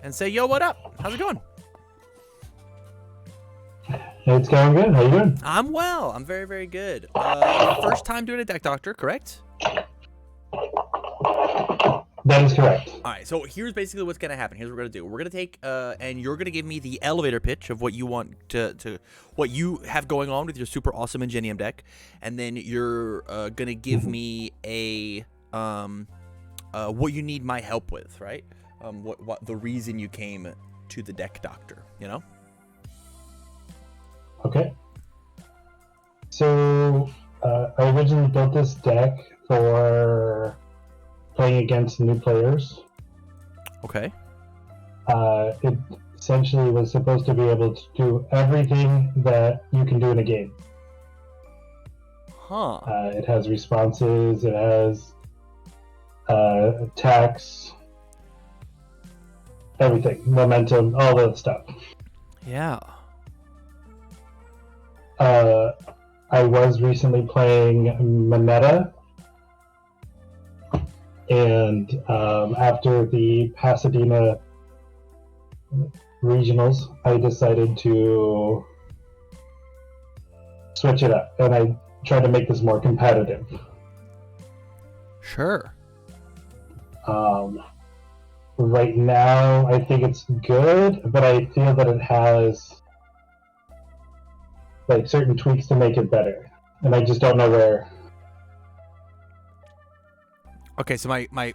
and say, yo, what up? How's it going? It's going good. How you doing? I'm well. I'm very, very good. First time doing a deck doctor, correct? That is correct. All right, so here's basically what's going to happen. Here's what we're going to do. We're going to take, and you're going to give me the elevator pitch of what you want to what you have going on with your super awesome Ingenium deck, and then you're going to give me a, what you need my help with, right? What the reason you came to the deck doctor, you know? Okay. So, I originally built this deck for playing against new players. Okay. It essentially was supposed to be able to do everything that you can do in a game. Huh. It has responses, it has attacks, everything, momentum, all that stuff. Yeah. I was recently playing Moneta, and after the Pasadena regionals, I decided to switch it up, and I tried to make this more competitive. Sure. Right now, I think it's good, but I feel that it has like certain tweaks to make it better, and I just don't know where. Okay, so my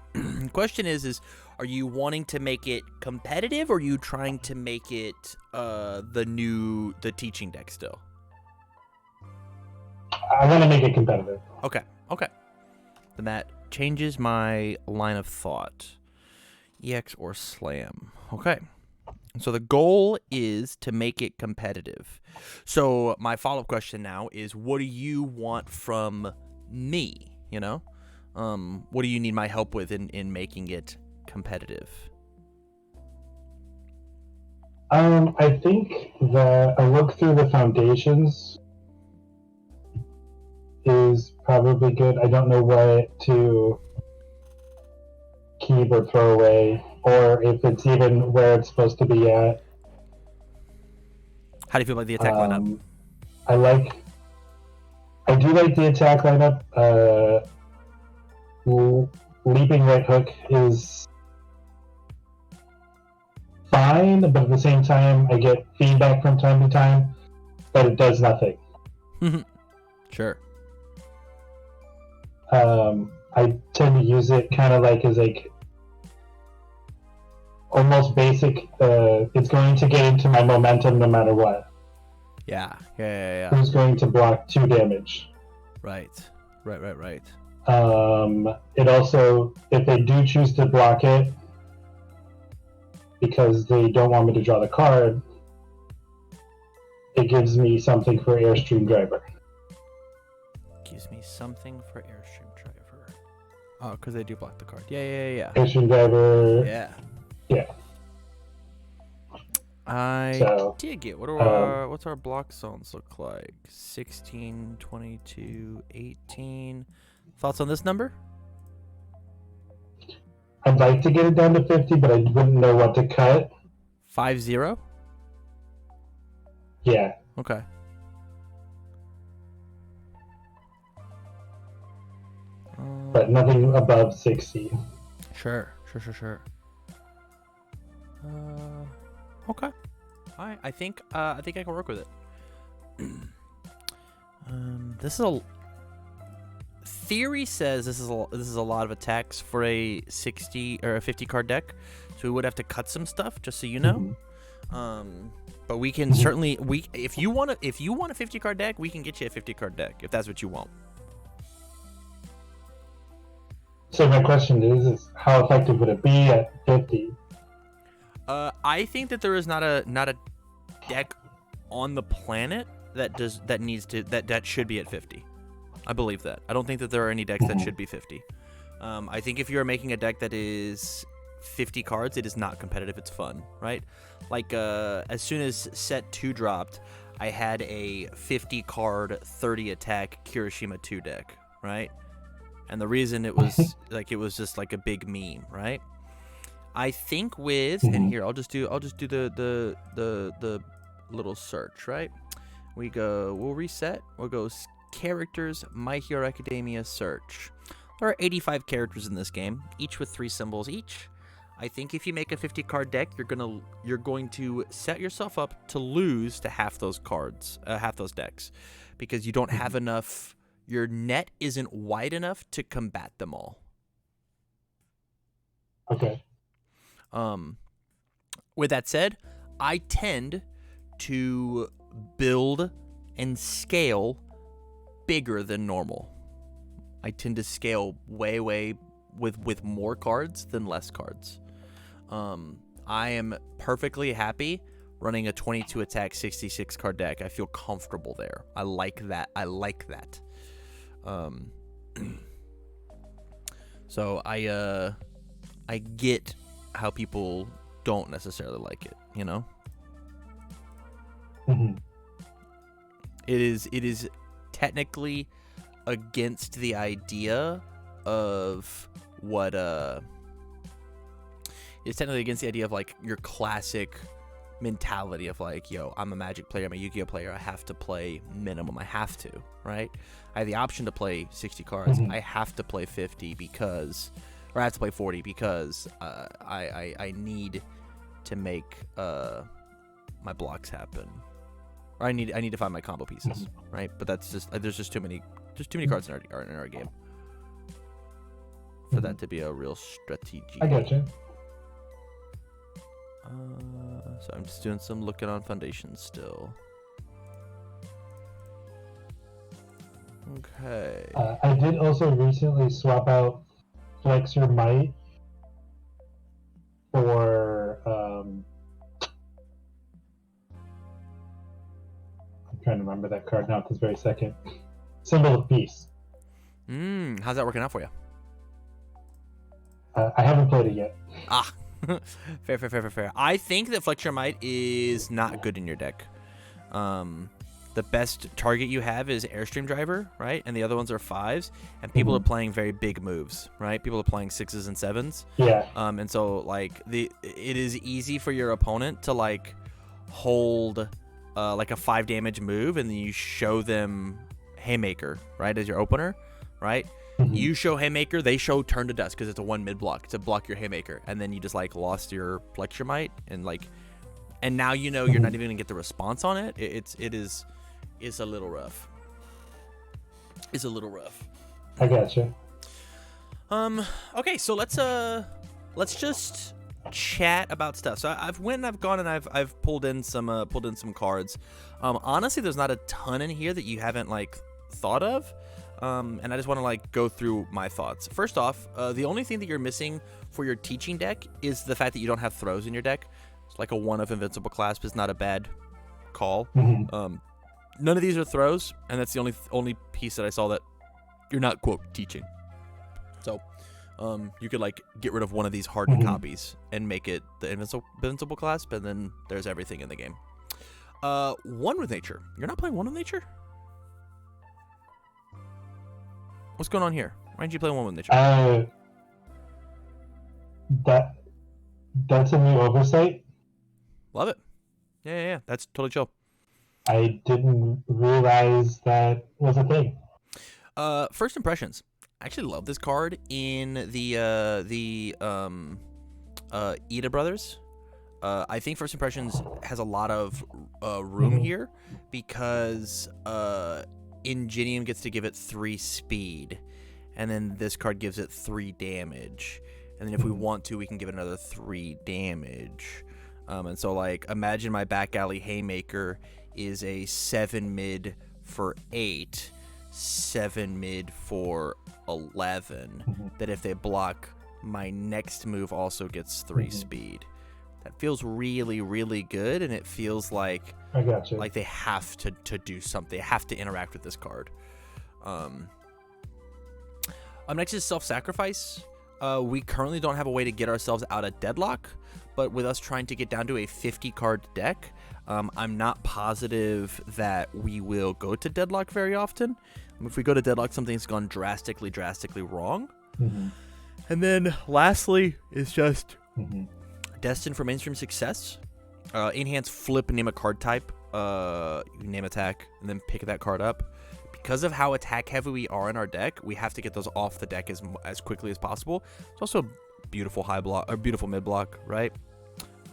question is are you wanting to make it competitive, or are you trying to make it the teaching deck still? I want to make it competitive. Okay. Then that changes my line of thought. EX or slam. Okay. So the goal is to make it competitive. So my follow-up question now is, what do you want from me, you know? What do you need my help with in making it competitive? I think that a look through the foundations is probably good. I don't know what to keep or throw away, or if it's even where it's supposed to be at. How do you feel about the attack lineup? I do like the attack lineup. Leaping right hook is fine, but at the same time, I get feedback from time to time that it does nothing. Sure. I tend to use it kind of like as like almost basic. It's going to get into my momentum no matter what. Yeah. Who's going to block 2 damage? Right. It also, if they do choose to block it because they don't want me to draw the card, it gives me something for Airstream Driver. Gives me something for Airstream Driver. Oh, because they do block the card. Yeah. Airstream Driver. Yeah. I dig it. What's our block zones look like? 16, 22, 18. Thoughts on this number? I'd like to get it down to 50, but I wouldn't know what to cut. 50? Yeah. Okay. But nothing above 60. Sure. Okay. All right. I think I can work with it. This is theory says this is a lot of attacks for a 60 or a 50 card deck, so we would have to cut some stuff, just so you know. But we can certainly if you want a 50 card deck, we can get you a 50 card deck if that's what you want. So my question is how effective would it be at 50? I think that there is not a deck on the planet that should be at 50. I believe that. I don't think that there are any decks that should be 50. I think if you're making a deck that is 50 cards, it is not competitive. It's fun, right? Like as soon as set 2 dropped, I had a 50 card 30 attack Kirishima 2 deck, right? And the reason it was it was just like a big meme, right? I think with and here I'll just do the little search, right? We'll reset. We'll go characters, My Hero Academia search. There are 85 characters in this game, each with 3 symbols each. I think if you make a 50 card deck, you're going to set yourself up to lose to half those cards, half those decks, because you don't have enough. Your net isn't wide enough to combat them all. Okay. With that said, I tend to build and scale bigger than normal. I tend to scale way with more cards than less cards. I am perfectly happy running a 22 attack 66 card deck. I feel comfortable there. I like that. So I get how people don't necessarily like it, you know? Mm-hmm. It is technically against the idea of what it's technically against the idea of like your classic mentality of like, yo, I'm a Magic player, I'm a Yu-Gi-Oh player, I have to play minimum, I have to, right? I have the option to play 60 cards, I have to play 50 because, or I have to play 40 because I need to make my blocks happen, or I need to find my combo pieces, right? But that's just there's just too many cards in our game for that to be a real strategy. I gotcha. So I'm just doing some looking on foundations still. Okay. I did also recently swap out Flex Your Might for I'm trying to remember that card now at this very second. Symbol of Peace. How's that working out for you? I haven't played it yet. Fair. I think that Flex Your Might is not good in your deck. The best target you have is Airstream Driver, right? And the other ones are 5s. And people are playing very big moves, right? People are playing 6s and 7s. Yeah. And so like it is easy for your opponent to like hold like a 5 damage move, and then you show them Haymaker, right, as your opener, right? You show Haymaker, they show Turn to Dust because it's a 1 mid block to block your Haymaker, and then you just like lost your Flex Your Might, and like, and now you know you're not even gonna get the response on it. It's a little rough. It's a little rough. I gotcha. Okay, so let's just chat about stuff. So I've gone and I've pulled in some cards. Honestly, there's not a ton in here that you haven't like thought of. And I just want to like go through my thoughts. First off, the only thing that you're missing for your teaching deck is the fact that you don't have throws in your deck. It's like a 1 of Invincible Clasp is not a bad call. None of these are throws, and that's the only piece that I saw that you're not quote teaching. So you could like get rid of one of these hardened copies and make it the Invincible Clasp, and then there's everything in the game. 1 with Nature. You're not playing 1 with Nature? What's going on here? Why didn't you play 1 with Nature? That's a new oversight. Love it. Yeah. That's totally chill. I didn't realize that was a thing. First impressions. I actually love this card in the Ida Brothers. I think First Impressions has a lot of room here because Ingenium gets to give it 3 speed, and then this card gives it 3 damage, and then if we want to, we can give it another 3 damage. And so like imagine my back alley Haymaker is a 7 mid for 8, 7 mid for 11, that if they block, my next move also gets 3 speed. That feels really, really good, and it feels like I gotcha. Like they have to do something. They have to interact with this card. Next is Self-Sacrifice. We currently don't have a way to get ourselves out of Deadlock, but with us trying to get down to a 50-card deck, I'm not positive that we will go to Deadlock very often. If we go to Deadlock, something's gone drastically wrong. And then lastly is just Mm-hmm. Destined for mainstream success. Enhance flip, name a card type. You name attack, and then pick that card up. Because of how attack heavy we are in our deck, we have to get those off the deck as quickly as possible. It's also a beautiful high block or beautiful mid block, right?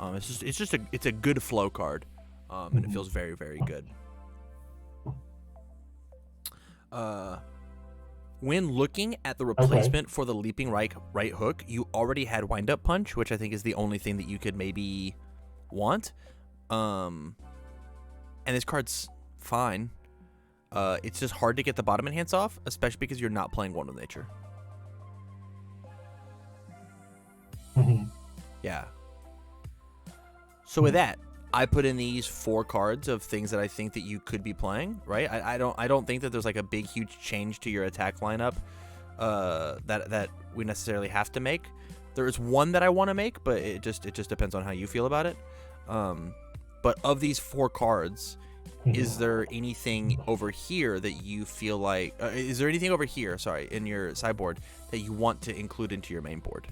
It's a good flow card, and it feels very, very good. When looking at the replacement for the leaping right hook, you already had wind up punch, which I think is the only thing that you could maybe want. And this card's fine. It's just hard to get the bottom enhance off, especially because you're not playing One with Nature. Yeah. So with that, I put in these 4 cards of things that I think that you could be playing, right? I don't think that there's like a big huge change to your attack lineup that we necessarily have to make. There is one that I want to make, but it just depends on how you feel about it. But of these 4 cards, is there anything over here that you feel like is there anything over here, sorry, in your sideboard that you want to include into your main board?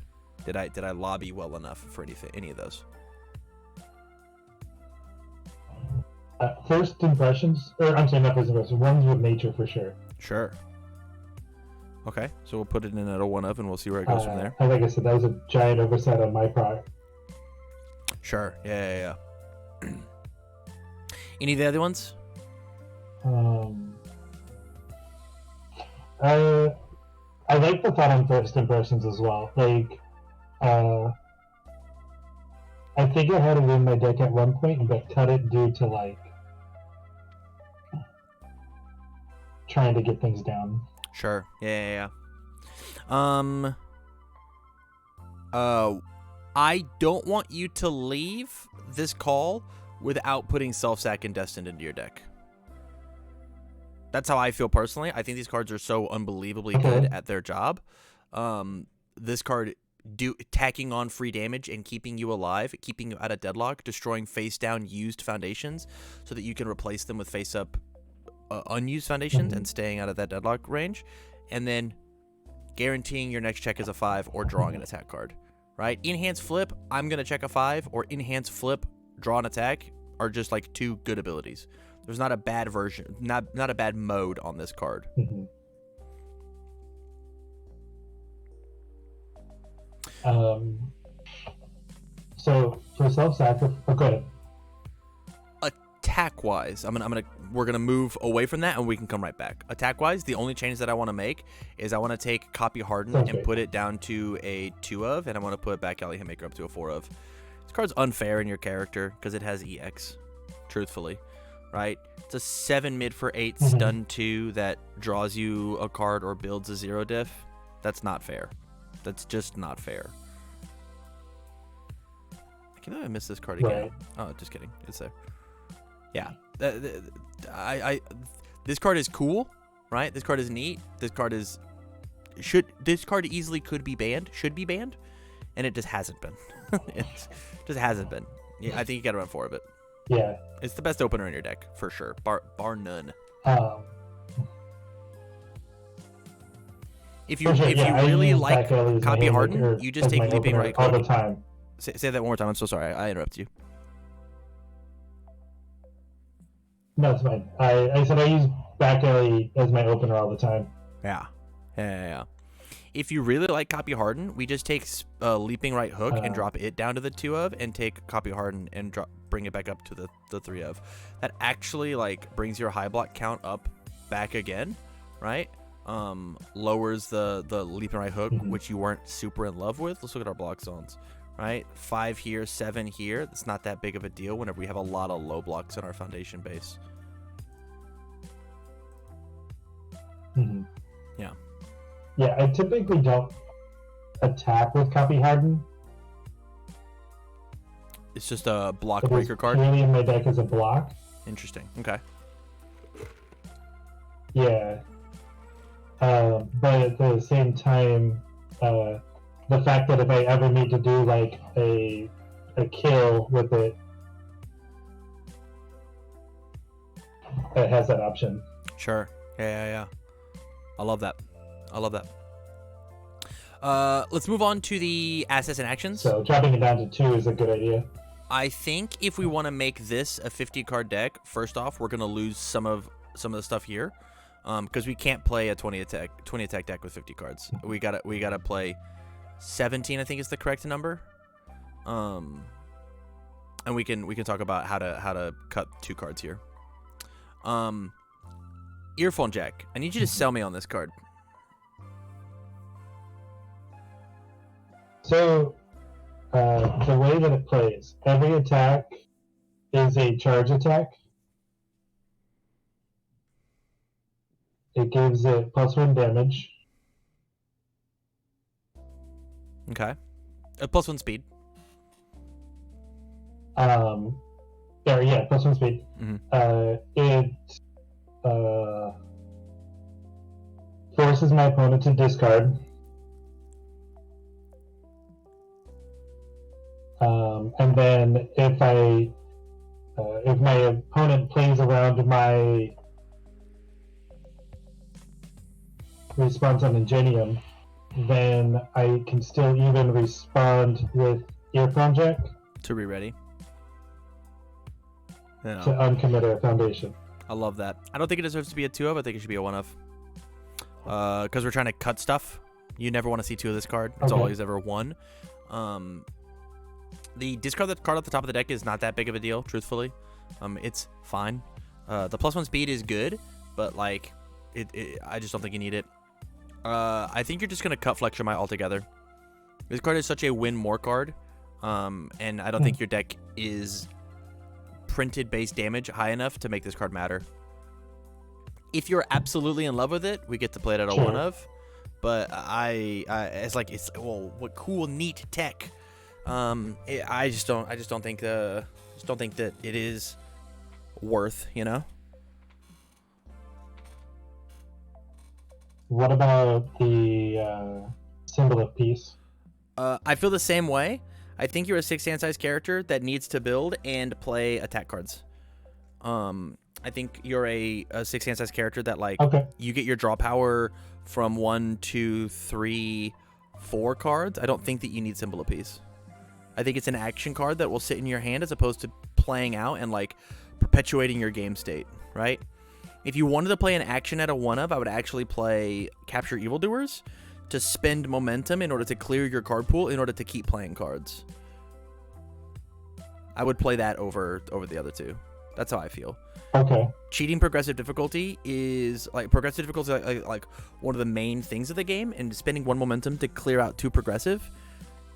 Did I lobby well enough for any of those? First impressions, or I'm saying not first impressions, ones with nature for sure. Sure. Okay, so we'll put it in at a 1 of, and we'll see where it goes from there. And like I said, that was a giant oversight on my part. Sure. Yeah. Any of the other ones? I like the thought on first impressions as well. Like, I think I had it in my deck at one point, but cut it due to like trying to get things down. Sure. Yeah. I don't want you to leave this call without putting Self-Sack and Destined into your deck. That's how I feel personally. I think these cards are so unbelievably good at their job. This card tacking on free damage and keeping you alive, keeping you out of deadlock, destroying face down used foundations so that you can replace them with face up unused foundations and staying out of that deadlock range, and then guaranteeing your next check is a 5 or drawing an attack card, right? Enhance flip, I'm gonna check a 5, or enhance flip, draw an attack are just like 2 good abilities. There's not a bad version, not a bad mode on this card. So for self-sacrifice, okay. Attack wise, we're gonna move away from that and we can come right back. Attack wise, the only change that I want to make is I want to take Copy Harden and put it down to a 2 of, and I want to put Back Alley Hitmaker up to a 4 of. This card's unfair in your character because it has EX, truthfully, right? It's a 7 mid for 8 stun 2 that draws you a card or builds a 0 diff. That's not fair. That's just not fair. I can't believe I missed this card again. Right. Oh, just kidding. It's there. Yeah. This card is cool, right? This card is neat. This card easily could be banned, should be banned, and it just hasn't been. It just hasn't been. Yeah, I think you got to run 4 of it. Yeah. It's the best opener in your deck, for sure. Bar none. If you really like Copy Harden, you just take Leaping Right all the time. Say that one more time. I'm so sorry. I interrupted you. No, it's fine. I said I use Back Alley as my opener all the time. Yeah. If you really like Copy Harden, we just take Leaping Right Hook and drop it down to the 2 of, and take Copy Harden and bring it back up to the 3 of. That actually like brings your high block count up back again, right? Lowers the Leaping Right Hook, which you weren't super in love with. Let's look at our block zones, right? 5 here, 7 here. That's not that big of a deal whenever we have a lot of low blocks in our foundation base. Yeah, I typically don't attack with Copy Harden. It's just a block breaker card. Purely in my deck as a block. Interesting. Okay. Yeah. But at the same time, the fact that if I ever need to do like a kill with it, it has that option. Sure. Yeah. I love that. Let's move on to the assets and actions. So dropping it down to 2 is a good idea. I think if we want to make this a 50 card deck, first off, we're gonna lose some of the stuff here, because we can't play a 20 attack deck with 50 cards. We gotta play 17. I think is the correct number. And we can talk about how to cut 2 cards here. Earphone Jack. I need you to sell me on this card. So, the way that it plays, every attack is a charge attack. It gives it +1 damage. Okay. +1 speed. Yeah, +1 speed. It forces my opponent to discard. And then if my opponent plays around my response on Ingenium, then I can still even respond with Earphone Jack To be ready. to uncommit a foundation. I love that. I don't think it deserves to be a 2 of. I think it should be a 1 of. Because we're trying to cut stuff. You never want to see 2 of this card. It's Okay. always ever 1. The discard that card at the top of the deck is not that big of a deal, truthfully. It's fine. The +1 speed is good, but like, I just don't think you need it. I think you're just gonna cut Flex Your Might altogether. This card is such a win more card, and I don't think your deck is printed base damage high enough to make this card matter. If you're absolutely in love with it, we get to play it at a 1 of. But it's well, what cool, neat tech. I just don't think that it is worth, you know. What about the symbol of peace? I feel the same way. I think you're a 6 hand size character that needs to build and play attack cards. I think you're a 6 hand size character that like you get your draw power from 1, 2, 3, 4 cards. I don't think that you need symbol of peace. I think it's an action card that will sit in your hand as opposed to playing out and like perpetuating your game state, right? If you wanted to play an action at a 1 of, I would actually play Capture Evildoers to spend momentum in order to clear your card pool in order to keep playing cards. I would play that over the other 2. That's how I feel. Okay. Cheating progressive difficulty is like one of the main things of the game, and spending 1 momentum to clear out 2 progressive.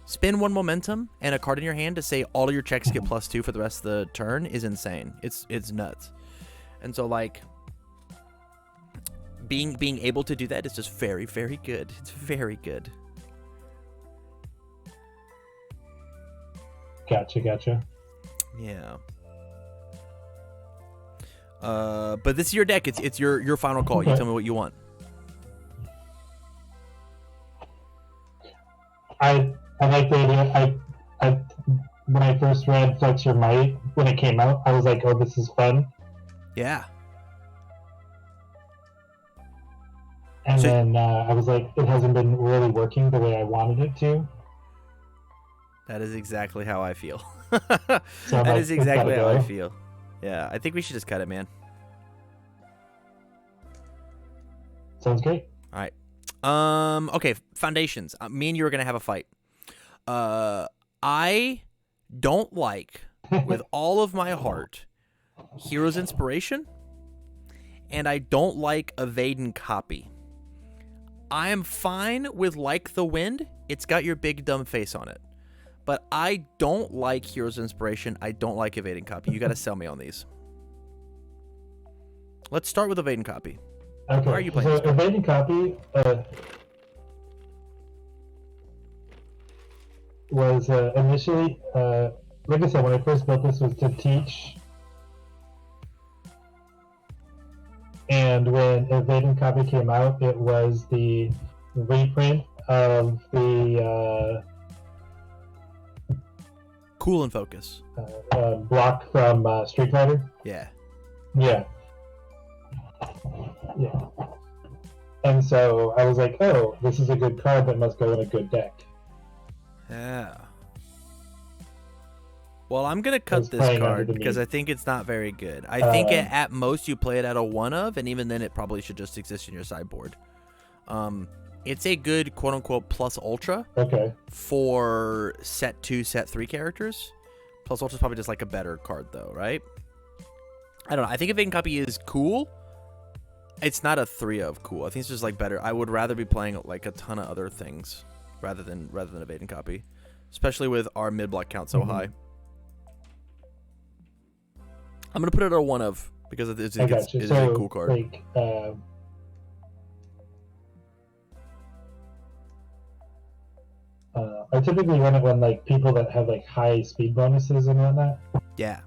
Spend 1 momentum and a card in your hand to say all of your checks get +2 for the rest of the turn is insane. It's nuts. And so like being able to do that is just very, very good. It's very good. Gotcha. Yeah. But this is your deck. It's your final call. You tell me what you want. I like the idea. I when I first read Flex Your Might when it came out, I was like, oh, this is fun. Yeah. And then I was like, it hasn't been really working the way I wanted it to. That is exactly how I feel. So that is exactly how I feel. Yeah, I think we should just cut it, man. Sounds great. All right. Okay, foundations. Me and you are gonna have a fight. I don't like, with all of my heart, Hero's Inspiration, and I don't like Evade and Copy. I am fine with Like the Wind. It's got your big dumb face on it. But I don't like Hero's Inspiration. I don't like Evade and Copy. You got to sell me on these. Let's start with Evade and Copy. Okay. Why are you playing So this game? Evade and Copy was initially, like I said, when I first built this was to teach. And when Evade and Copy came out, it was the reprint of the Cool and Focus. block from Street Fighter. Yeah. Yeah. And so I was like, oh, this is a good card that must go in a good deck. Yeah. Well, I'm going to I was cut this playing under card the because knee. I think it's not very good. I think at most you play it at a 1 of, and even then it probably should just exist in your sideboard. It's a good quote-unquote plus ultra for set 2, set 3 characters. Plus ultra is probably just like a better card though, right? I don't know. I think Evade and Copy is cool. It's not a 3 of cool. I think it's just like better. I would rather be playing like a ton of other things rather than Evade and Copy, especially with our mid-block count so high. I'm gonna put it at a 1 of because it's a cool card. Like, I typically run it when like people that have like high speed bonuses and whatnot. Yeah.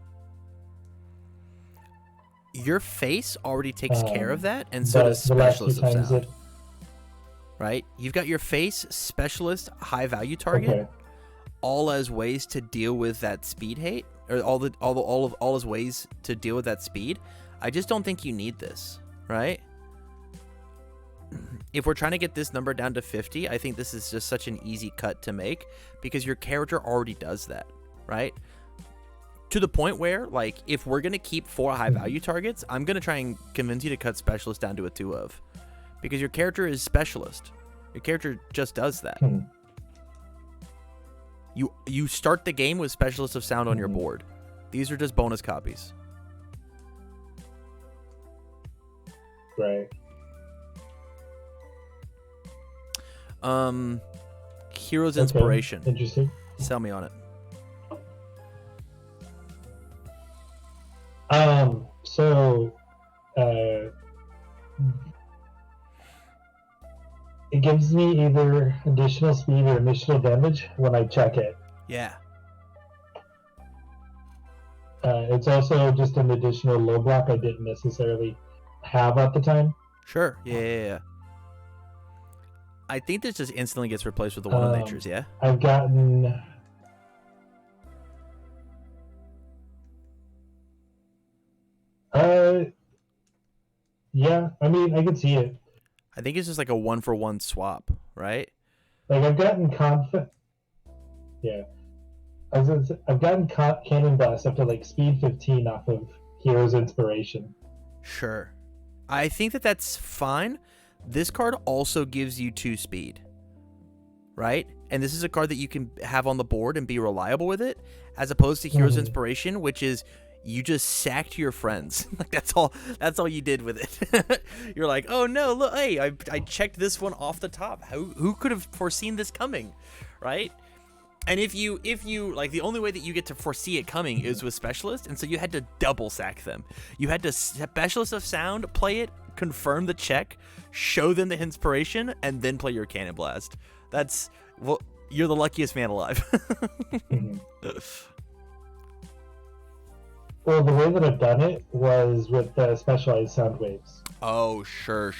Your face already takes care of that, and so does Specialist of Sound. Right? You've got your face, Specialist, high value target, all as ways to deal with that speed hate, or all as ways to deal with that speed. I just don't think you need this, right? If we're trying to get this number down to 50, I think this is just such an easy cut to make because your character already does that, right? To the point where, like, if we're going to keep 4 high value targets, I'm going to try and convince you to cut Specialist down to a 2 of. Because your character is Specialist. Your character just does that. You start the game with Specialist of Sound on your board. These are just bonus copies. Right. Hero's Inspiration. Interesting. Sell me on it. It gives me either additional speed or additional damage when I check it. Yeah. It's also just an additional low block I didn't necessarily have at the time. Sure. Yeah. I think this just instantly gets replaced with the One of Natures, yeah? I've gotten... yeah, I mean, I can see it. I think it's just like a 1-for-1 swap, right? Like, I've gotten Yeah. I've gotten Cannon Blast up to, like, speed 15 off of Hero's Inspiration. Sure. I think that's fine. This card also gives you 2 speed, right? And this is a card that you can have on the board and be reliable with it, as opposed to Hero's Inspiration, which is you just sacked your friends. Like that's all you did with it. You're like, oh no, look, hey, I checked this one off the top. Who could have foreseen this coming, right? And if you like, the only way that you get to foresee it coming is with Specialist, and so you had to double sack them. You had to Specialist of Sound, play it, confirm the check, show them the inspiration, and then play your Cannon Blast. That's, well, you're the luckiest man alive. Well, the way that I've done it was with specialized sound waves. Oh, sure.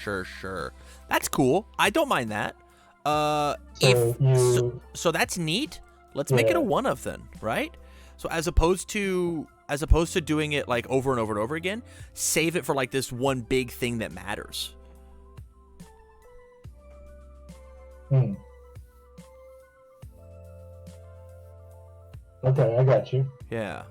That's cool. I don't mind that. So that's neat. Let's make it a 1 of then, right? So as opposed to doing it like over and over and over again, save it for like this one big thing that matters. Okay, I got you. Yeah.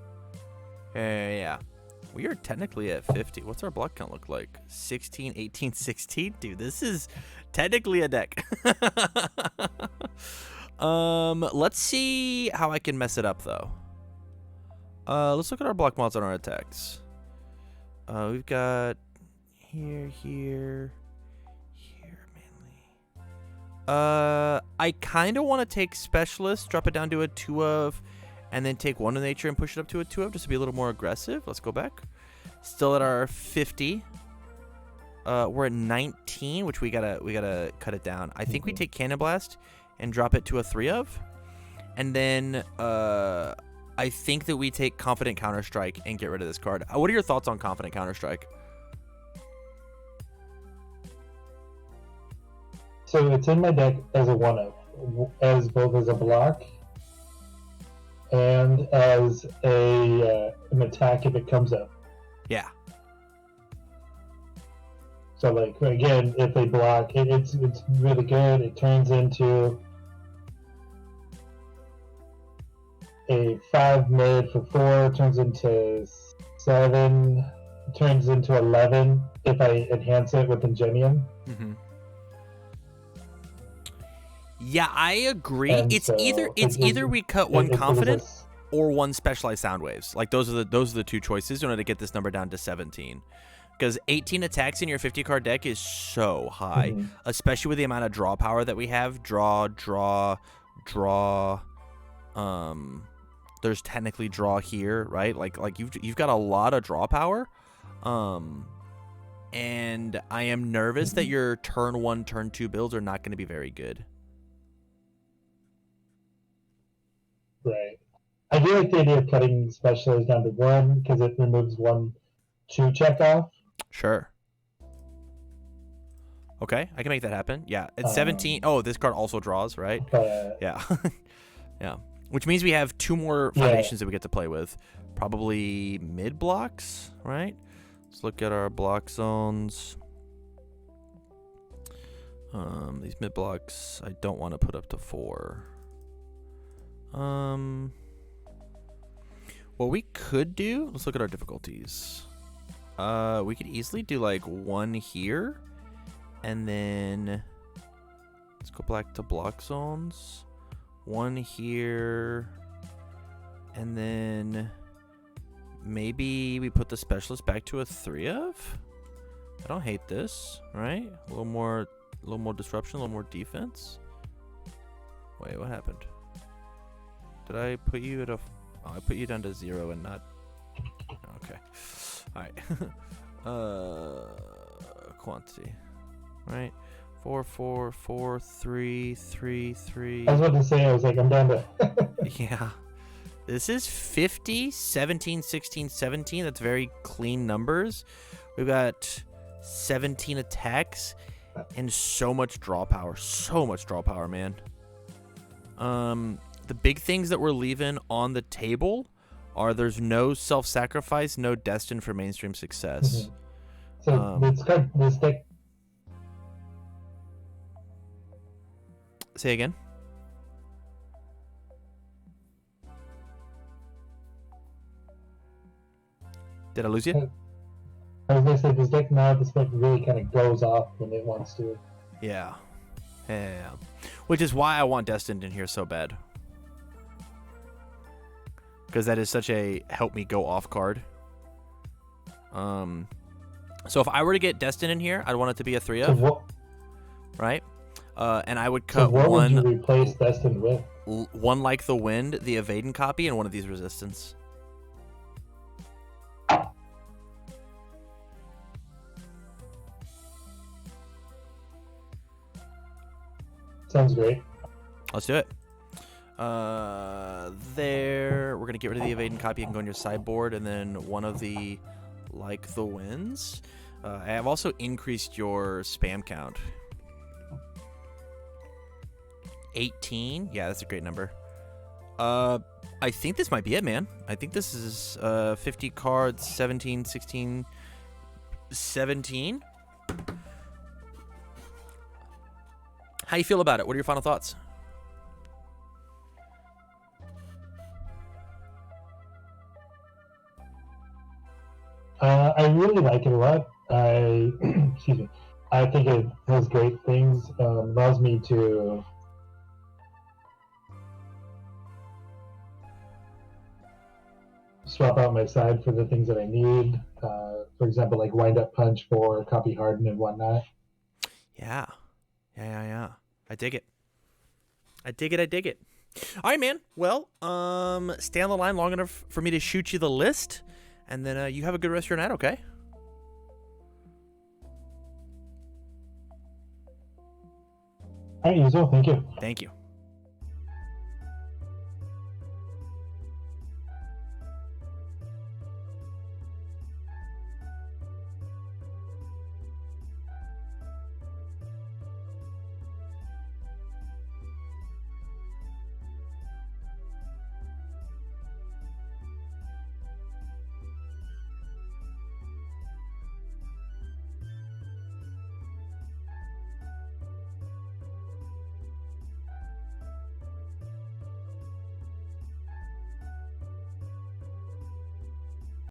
We are technically at 50. What's our block count look like? 16, 18, 16? Dude, this is technically a deck. Let's see how I can mess it up, though. Let's look at our block mods on our attacks. We've got here, mainly. I kind of want to take Specialist, drop it down to a 2 of, and then take 1 of Nature and push it up to a 2 of just to be a little more aggressive. Let's go back. Still at our 50. We're at 19, which we gotta cut it down. I think we take Cannon Blast and drop it to a 3 of, and then I think that we take Confident Counterstrike and get rid of this card. What are your thoughts on Confident Counterstrike? So it's in my deck as a 1 of, as both as a block and as an attack if it comes up. Yeah. So like again, if they block, it's really good. It turns into a 5 mid for 4, turns into 7, turns into 11 if I enhance it with Ingenium. Mm-hmm. Yeah, I agree. And It's so either we cut one confident it or one specialized sound waves. Like those are the two choices in order to get this number down to 17. Because 18 attacks in your 50 card deck is so high, especially with the amount of draw power that we have. Draw. There's technically draw here, right? Like you've got a lot of draw power. And I am nervous that your turn 1, turn 2 builds are not going to be very good. Right. I do like the idea of cutting specialized down to 1 because it removes 1 2 check off. Sure. Okay, I can make that happen. Yeah, it's 17. Oh, this card also draws, right? Yeah. Yeah. Which means we have 2 more foundations that we get to play with. Probably mid blocks, right? Let's look at our block zones. These mid blocks I don't want to put up to 4. What we could do, let's look at our difficulties. We could easily do like 1 here, and then let's go back to block zones. 1 here, and then maybe we put the specialist back to a 3 of. I don't hate this, right? A little more disruption, a little more defense. Wait, what happened? Did I put you at a? Oh, I put you down to 0 and not. Okay. All right. Quantity, right? 4, 4, 4, 3, 3, 3. I was about to say, I was like, I'm down to. Yeah. This is 50, 17, 16, 17. That's very clean numbers. We've got 17 attacks and so much draw power. So much draw power, man. The big things that we're leaving on the table are there's no self-sacrifice, no destined for mainstream success. So this deck. Say again. Did I lose you? I was gonna say this deck really kind of goes off when it wants to. Yeah. Yeah. Which is why I want destined in here so bad. Because that is such a help me go off card. So if I were to get destined in here, I'd want it to be a 3 of. Right? And I would cut what one. Would you replace destined with? One like the wind, the evading copy, and one of these resistance. Sounds great. Let's do it. There. We're going to get rid of the evading copy. You can go on your sideboard, and then one of the like the winds. I have also increased your spam count. 18. Yeah, that's a great number. I think this might be it, man. I think this is 50 cards, 17, 16, 17. How you feel about it? What are your final thoughts? I really like it a lot. Excuse me. I think it has great things. Allows me to swap out my side for the things that I need. For example, like wind up punch for copy harden and whatnot. Yeah. I dig it. I dig it. All right, man. Well, stay on the line long enough for me to shoot you the list, and then you have a good rest of your night, okay? All right, Yuzo. Thank you. Thank you.